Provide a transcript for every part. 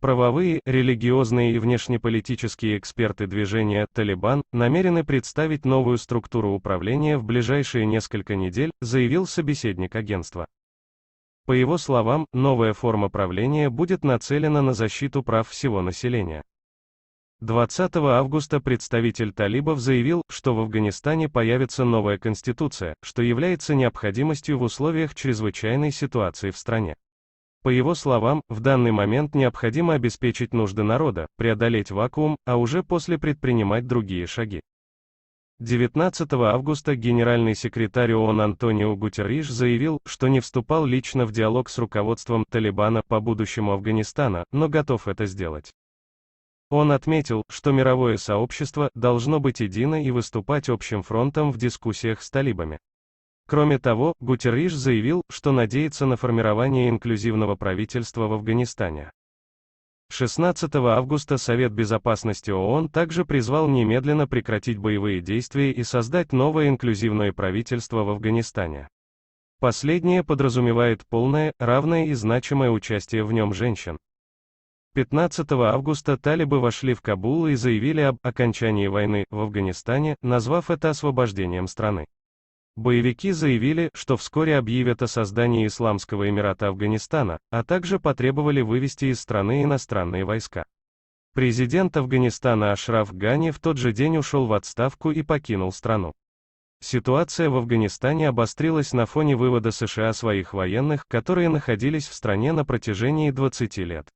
Правовые, религиозные и внешнеполитические эксперты движения «Талибан» намерены представить новую структуру управления в ближайшие несколько недель, заявил собеседник агентства. По его словам, новая форма правления будет нацелена на защиту прав всего населения. 20 августа представитель талибов заявил, что в Афганистане появится новая конституция, что является необходимостью в условиях чрезвычайной ситуации в стране. По его словам, в данный момент необходимо обеспечить нужды народа, преодолеть вакуум, а уже после предпринимать другие шаги. 19 августа генеральный секретарь ООН Антонио Гутерриш заявил, что не вступал лично в диалог с руководством Талибана по будущему Афганистана, но готов это сделать. Он отметил, что мировое сообщество должно быть едино и выступать общим фронтом в дискуссиях с талибами. Кроме того, Гутерриш заявил, что надеется на формирование инклюзивного правительства в Афганистане. 16 августа Совет Безопасности ООН также призвал немедленно прекратить боевые действия и создать новое инклюзивное правительство в Афганистане. Последнее подразумевает полное, равное и значимое участие в нем женщин. 15 августа талибы вошли в Кабул и заявили об окончании войны в Афганистане, назвав это освобождением страны. Боевики заявили, что вскоре объявят о создании Исламского Эмирата Афганистана, а также потребовали вывести из страны иностранные войска. Президент Афганистана Ашраф Гани в тот же день ушел в отставку и покинул страну. Ситуация в Афганистане обострилась на фоне вывода США своих военных, которые находились в стране на протяжении 20 лет.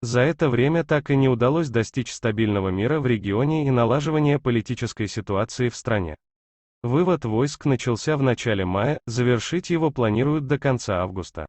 За это время так и не удалось достичь стабильного мира в регионе и налаживания политической ситуации в стране. Вывод войск начался в начале мая, завершить его планируют до конца августа.